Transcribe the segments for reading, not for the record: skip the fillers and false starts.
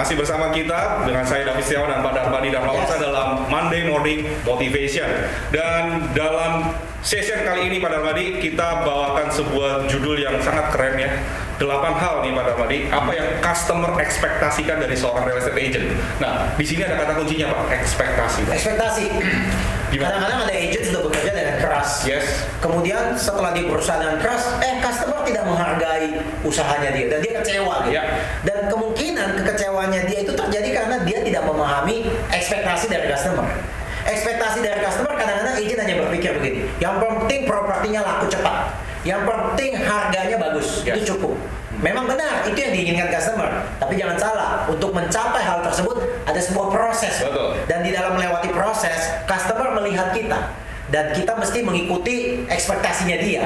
masih bersama kita dengan saya David Setiawan dan Pak Darmadi Darmawansa dalam Monday Morning Motivation. Dan dalam session kali ini Pak Darmadi kita bawakan sebuah judul yang sangat keren ya. 8 hal nih Pak Darmadi, apa yang customer ekspektasikan dari seorang real estate agent. Nah, di sini ada kata kuncinya Pak, ekspektasi. Ekspektasi. Kadang-kadang ada agent sudah bekerja dengan keras. Yes. Kemudian setelah dia berusaha dengan keras, customer tidak menghargai usahanya dia dan dia kecewa gitu. Yeah. Dan kemungkinan kekecewaannya dia itu terjadi karena dia tidak memahami ekspektasi dari customer. Ekspektasi dari customer kadang-kadang agent hanya berpikir begini, yang penting propertinya laku cepat, yang penting harganya bagus, Yes. itu cukup. Memang benar, itu yang diinginkan customer. Tapi jangan salah, untuk mencapai hal tersebut ada sebuah proses. Betul. Dan di dalam melewati proses, customer melihat kita. Dan kita mesti mengikuti ekspektasinya dia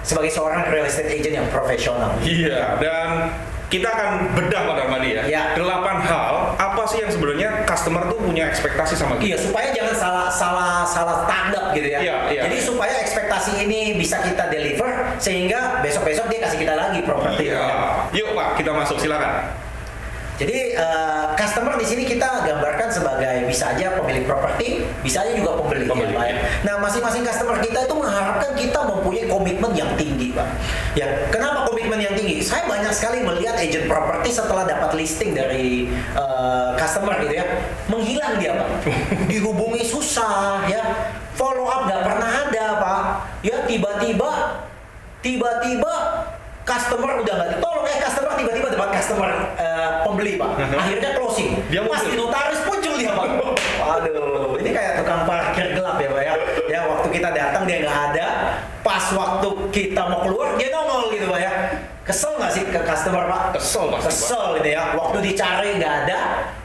sebagai seorang real estate agent yang profesional. Iya, dan kita akan bedah Pak Darmadi ya. Ya. 8 hal, apa sih yang sebenarnya customer tuh punya ekspektasi sama kita? Iya, supaya jangan salah tanggap gitu ya. Iya, iya. Jadi supaya ekspektasi ini bisa kita deliver sehingga besok-besok dia kasih kita lagi properti. Iya. Yuk Pak, kita masuk silakan. Jadi customer di sini kita gambarkan sebagai bisa aja pemilik properti, bisa aja juga pembeli. Pembeli, Ya, Pak. ya. Nah, masing-masing customer kita itu mengharapkan kita mempunyai komitmen yang tinggi, Pak. Ya, kenapa komitmen yang tinggi? Saya banyak sekali melihat agent properti setelah dapat listing dari customer gitu ya, menghilang dia, Pak. Dihubungi susah, ya. Follow up nggak pernah ada, Pak. Ya, tiba-tiba customer udah nggak ditolong, customer tiba-tiba dapat customer pembeli Pak. Akhirnya closing. Dia Pas muncul. di notaris muncul dia Pak. Aduh, ini kayak tukang parkir gelap ya Pak ya. Ya waktu kita datang dia nggak ada, pas waktu kita mau keluar dia nongol gitu Pak ya. Kesel nggak sih ke customer Pak? Kesel pasti, Pak. Kesel gitu ya. Waktu dicari nggak ada,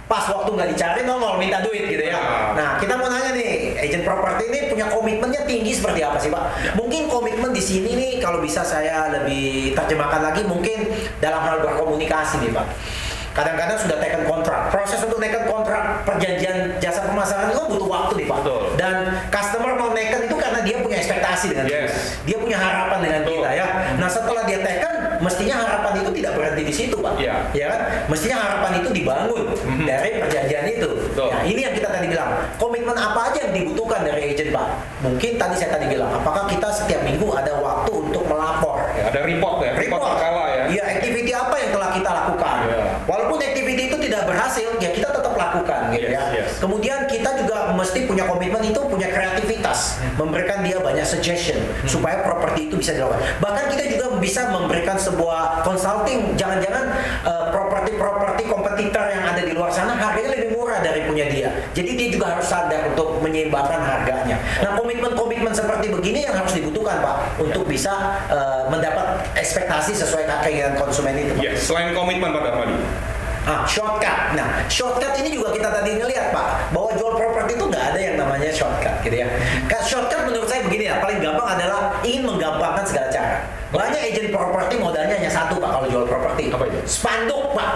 pas waktu nggak dicari nongol minta duit gitu ya. Nah kita mau nanya nih, agent properti ini punya komitmennya tinggi seperti apa sih Pak? Mungkin komitmen di sini nih kalau bisa saya lebih terjemahkan lagi mungkin dalam hal berkomunikasi nih Pak. Kadang-kadang sudah taken kontrak. Proses untuk taken kontrak perjanjian jasa pemasaran itu butuh waktu nih Pak. Betul. Dan customer mau taken itu karena dia punya ekspektasi dengan kita. Yes. Dia punya harapan dengan Betul. kita ya. Nah setelah dia taken, mestinya harapan itu tidak berhenti di situ Pak. Iya. Ya kan? Mestinya harapan itu dibangun dari perjanjian itu. Betul. Nah ini yang kita tadi bilang. Komitmen apa aja yang dibutuhkan dari agent Pak? Mungkin tadi saya bilang, apakah kita setiap minggu ada waktu untuk melapor? Ya, ada report ya, report berkala ya. Iya, activity apa yang telah kita lakukan. Iya. Walaupun activity itu tidak berhasil, ya kita tetap lakukan gitu Yes, ya. yes. Kemudian kita juga mesti punya komitmen itu, punya kreativitas, memberikan dia banyak suggestion supaya properti itu bisa dilakukan. Bahkan kita juga bisa memberikan sebuah consulting, jangan-jangan properti kompetitor yang ada di luar sana harganya lebih murah dari punya dia. Jadi dia juga harus sadar untuk menyeimbangkan harganya. Nah, komitmen-komitmen seperti begini yang harus dibutuhkan Pak untuk bisa mendapat ekspektasi sesuai keinginan konsumen itu. Pak. Yes, selain komitmen Pak Darmadi. Shortcut. Nah, shortcut ini juga kita tadi ngelihat Pak, bahwa jual properti itu nggak ada yang namanya shortcut gitu ya. Shortcut menurut saya begini ya, paling gampang adalah ingin menggampangkan segala cara. Banyak agent properti modalnya hanya satu Pak kalau jual properti. Apa itu? Spanduk Pak.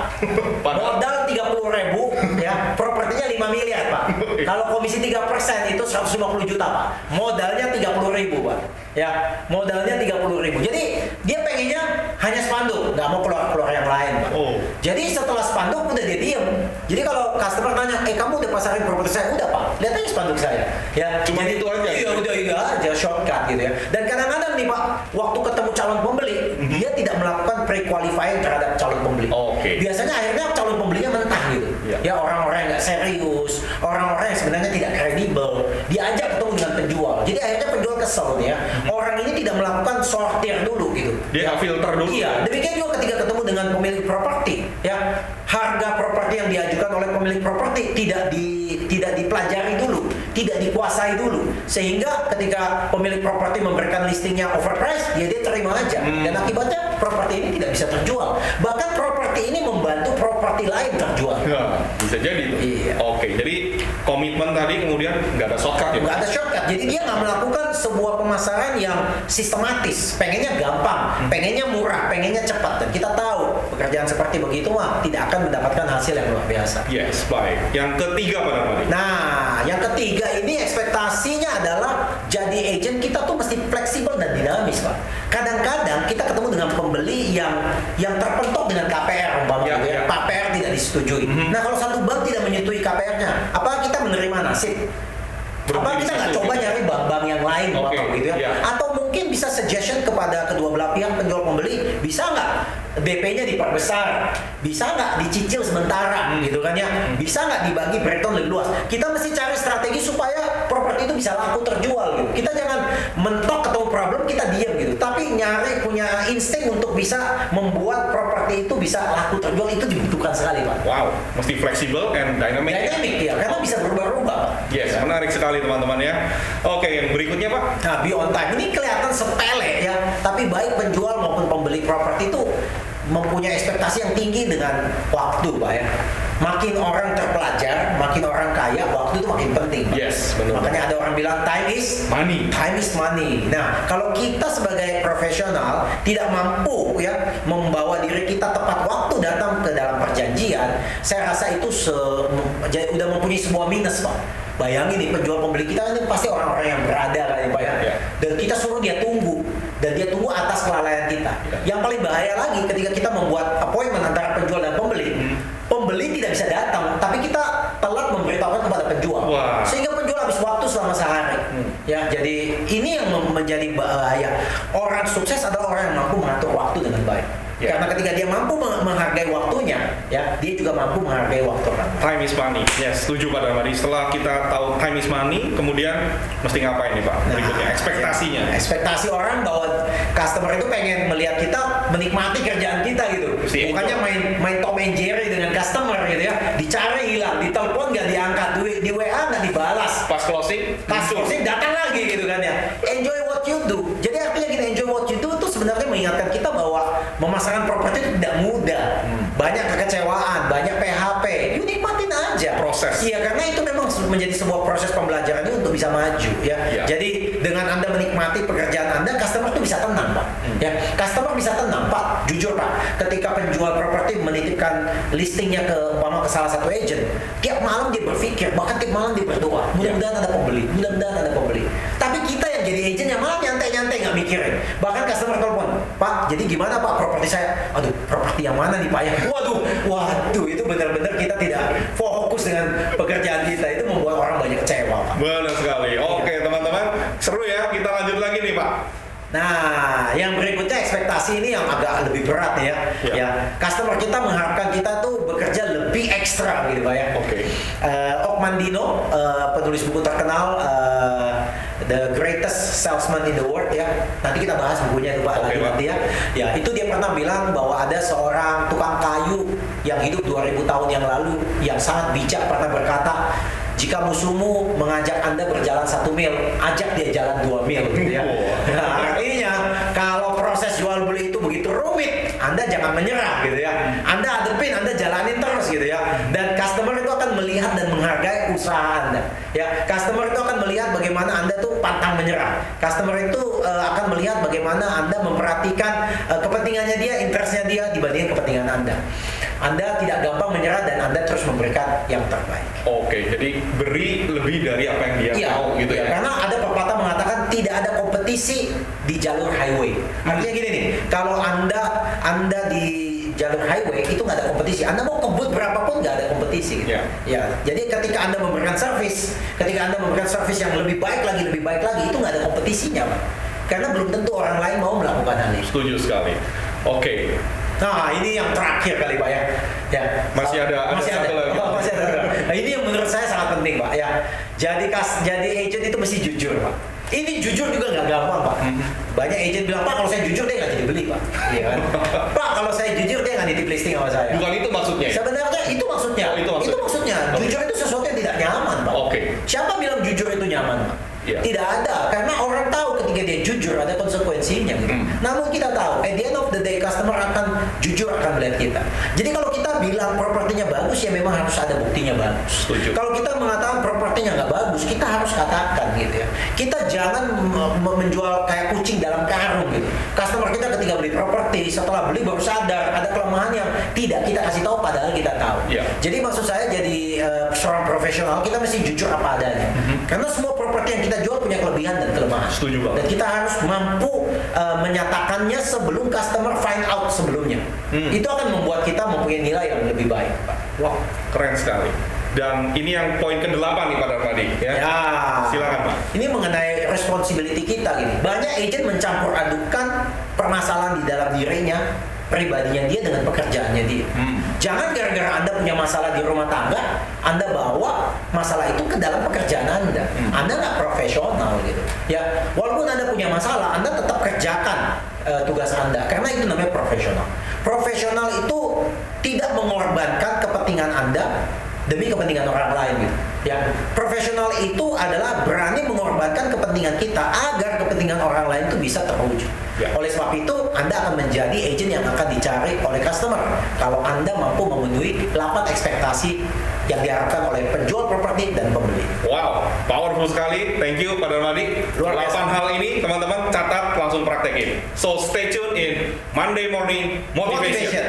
Padahal- Modal 30.000 ya, propertinya 5 miliar Pak. Kalau komisi 3% itu 150 juta Pak. Modalnya 30.000 Pak. Ya, modalnya 30.000. Jadi dia pengennya hanya spanduk, nggak mau keluar yang lain Pak. Oh. Jadi setelah spanduk udah dia diem. Jadi kalau customer tanya, kamu udah pasarin properti saya? Udah Pak, lihat aja spanduk saya. Ya, Cuma jadi, itu aja. Iya, udah aja shortcut gitu ya. Dan kadang-kadang nih Pak, waktu ketemu calon pembeli, dia tidak melakukan pre-qualifying terhadap calon pembeli. Oke. Biasanya akhirnya calon pembelinya mentah gitu. Iya. Ya orang-orang yang nggak serius, orang-orang yang sebenarnya tidak kredibel, diajak ketemu dengan penjual. Jadi akhirnya penjual kesel nih ya. Orang ini tidak melakukan sortir dulu gitu. Dia nggak filter dulu. Iya, demikian juga ketika ketemu dengan pemilik properti, ya harga properti yang diajukan oleh pemilik properti tidak dipelajari dulu, tidak dikuasai dulu, sehingga ketika pemilik properti memberikan listingnya overpriced, ya dia terima aja, dan akibatnya properti ini tidak bisa terjual. Bahkan properti ini membantu properti lain terjual. Ya, bisa jadi tuh. Iya. Oke, jadi komitmen tadi kemudian nggak ada shortcut ya. Nggak ada shortcut, jadi dia nggak melakukan sebuah pemasaran yang sistematis, pengennya gampang, pengennya murah, pengennya cepat, dan kita tahu pekerjaan seperti begitu mah tidak akan mendapatkan hasil yang luar biasa. Yes, baik. Yang ketiga Pak Darmadi. Nah, yang ketiga ini ekspektasinya adalah jadi agent kita tuh mesti fleksibel dan dinamis, Pak. Kadang-kadang kita ketemu dengan pembeli yang terpentok dengan KPR, umpama Ya, gitu ya. ya. KPR tidak disetujui. Nah kalau satu bank tidak menyetujui KPR-nya, apa kita menerima nasib? Apa kita nggak coba nyari bank-bank yang lain, Bapak, gitu ya? Atau mungkin bisa suggestion kepada kedua belah pihak penjual pembeli, bisa nggak DP-nya diperbesar, bisa nggak dicicil sementara, gitu kan ya? Bisa nggak dibagi breakdown lebih luas? Kita mesti cari strategi supaya properti itu bisa laku terjual, gitu. Kita jangan mentok ketemu problem kita diam gitu, tapi nyari punya insting untuk bisa membuat properti itu bisa laku terjual itu dibutuhkan sekali, Pak. Wow, mesti fleksibel and dynamic. Dynamic ya, karena bisa berubah-ubah, Pak. Yes, menarik sekali teman-teman ya. Oke, yang berikutnya Pak. Nah, be on time ini kelihatan sepele ya, tapi baik penjual maupun pembeli properti itu mempunyai ekspektasi yang tinggi dengan waktu, Pak ya. Makin orang terpelajar, makin orang kaya, waktu itu makin penting, Pak. Yes, benar. Makanya ada orang bilang time is Money. Time is money. Nah, kalau kita sebagai profesional tidak mampu ya membawa diri kita tepat waktu datang ke dalam perjanjian, saya rasa itu udah mempunyai sebuah minus, Pak. Bayangin nih penjual pembeli kita ini pasti orang-orang yang berada kan ya Pak ya. Dan kita suruh dia tunggu dan dia tunggu atas kelalaian kita. Yang paling bahaya lagi ketika kita membuat appointment antara penjual dan pembeli. Pembeli tidak bisa datang, tapi kita telat memberitahukan kepada penjual. Sehingga penjual habis waktu selama sehari. Ya, jadi ini yang menjadi bahaya. Orang sukses adalah orang yang mampu mengatur waktu dengan baik. Karena ketika dia mampu menghargai waktunya, ya, dia juga mampu menghargai waktu orang. Time is money. Yes, setuju Pak Darmadi. Setelah kita tahu time is money, kemudian mesti ngapain nih Pak? Berikutnya, ekspektasinya. Ekspektasi orang bahwa customer itu pengen melihat kita menikmati kerjaan kita gitu. Bukannya main Tom and Jerry dengan customer gitu ya. Dicari hilang, ditelepon nggak diangkat, di WA nggak dibalas. Pas closing Datang lagi gitu kan ya. Enjoy what you do. Jadi artinya gini, enjoy what you do itu sebenarnya mengingatkan kita bahwa memasarkan properti itu tidak mudah. Banyak kekecewaan, banyak PHP. You nikmatin aja proses. Iya, karena itu memang menjadi sebuah proses pembelajaran untuk bisa maju ya. Jadi dengan Anda menikmati pekerjaan Anda, customer itu bisa tenang, Pak. Ya, customer bisa tenang, Pak. Jujur, Pak. Ketika penjual properti menitipkan listingnya ke salah satu agent, tiap malam dia berpikir, bahkan tiap malam dia berdoa, mudah-mudahan ada pembeli, mudah-mudahan ada pembeli. Tapi kita yang jadi agent yang malah nyantai-nyantai nggak mikirin. Bahkan customer telepon, Pak, jadi gimana Pak properti saya? Aduh, properti yang mana nih Pak ya? Waduh, itu benar-benar kita tidak fokus dengan pekerjaan kita. Itu membuat orang banyak kecewa, Pak. Benar sekali. Oke, teman-teman, seru ya. Kita lanjut lagi nih Pak. Nah, yang berikutnya ekspektasi ini yang agak lebih berat ya. Ya, customer kita mengharapkan kita tuh bekerja lebih ekstra gitu Pak ya. Okmandino, penulis buku terkenal, The Greatest Salesman in the World ya. Nanti kita bahas bukunya itu Pak nanti ya. Ya, itu dia pernah bilang bahwa ada seorang tukang kayu yang hidup 2000 tahun yang lalu yang sangat bijak pernah berkata, jika musuhmu mengajak Anda berjalan 1 mil, ajak dia jalan 2 mil gitu ya. Nah, artinya kalau proses jual beli itu begitu rumit, Anda jangan menyerah gitu ya. Anda hadapin, Anda jalanin terus gitu ya. Dan customer itu akan melihat dan menghargai usaha Anda. Ya, customer itu akan melihat bagaimana Anda tuh pantang menyerah. Customer itu akan melihat bagaimana Anda memperhatikan kepentingannya dia, interestnya dia dibanding kepentingan Anda. Anda tidak gampang menyerah dan Anda terus memberikan yang terbaik. Oke, jadi beri lebih dari apa yang dia mau gitu ya. Karena ada pepatah mengatakan tidak ada kompetisi di jalur highway. Artinya gini nih, kalau Anda di jalur highway itu nggak ada kompetisi. Anda mau kebut berapapun nggak ada kompetisi. Gitu. Ya. Jadi ketika Anda memberikan servis, yang lebih baik lagi, itu nggak ada kompetisinya, Pak. Karena belum tentu orang lain mau melakukan hal itu. Setuju sekali. Oke. Nah, ini yang terakhir kali Pak ya. Masih ada satu lagi. Masih ada. Nah, ini yang menurut saya sangat penting Pak ya. Jadi agent itu mesti jujur Pak. Ini jujur juga nggak gampang Pak. Banyak agent bilang, Pak kalau saya jujur dia nggak jadi beli Pak. Iya kan? Pak kalau saya jujur dia nggak nitip listing sama saya. Bukan itu maksudnya. Sebenarnya itu maksudnya. Itu maksudnya. Jujur itu sesuatu yang tidak nyaman Pak. Siapa bilang jujur itu nyaman Pak? Tidak ada, karena orang tahu ketika dia jujur ada konsekuensinya gitu. Namun kita tahu, at the end of the day customer akan jujur akan melihat kita. Jadi kalau kita bilang propertinya bagus ya memang harus ada buktinya bagus. Kalau kita mengatakan propertinya nggak bagus, kita harus katakan gitu ya. Kita jangan menjual kayak kucing dalam karung gitu. Customer kita ketika beli properti setelah beli baru sadar ada kelemahan yang tidak kita kasih tahu pada padahal kita tahu. Iya. Jadi maksud saya jadi seorang profesional kita mesti jujur apa adanya. Karena semua properti yang kita jual punya kelebihan dan kelemahan. Setuju banget. Dan kita harus mampu menyatakannya sebelum customer find out sebelumnya. Itu akan membuat kita mempunyai nilai yang lebih baik, Pak. Wah, keren sekali. Dan ini yang poin ke-8 nih Pak Darmadi ya. Ya. Silakan Pak. Ini mengenai responsibility kita gini. Banyak agent mencampur adukan permasalahan di dalam dirinya, pribadinya dia dengan pekerjaannya dia. Jangan gara-gara Anda punya masalah di rumah tangga, Anda bawa masalah itu ke dalam pekerjaan Anda. Anda nggak profesional gitu. Ya, walaupun Anda punya masalah, Anda tetap kerjakan tugas Anda karena itu namanya profesional. Profesional itu tidak mengorbankan kepentingan Anda demi kepentingan orang lain gitu. Ya, profesional itu adalah berani mengorbankan kepentingan kita agar kepentingan orang lain itu bisa terwujud. Ya. Oleh sebab itu, Anda akan menjadi agent yang akan dicari oleh customer kalau Anda mampu memenuhi 8 ekspektasi yang diharapkan oleh penjual properti dan pembeli. Wow, powerful sekali. Thank you Pak Darmadi. Luar 8 biasa. hal ini teman-teman catat, langsung praktekin. So stay tune in Monday Morning Motivation.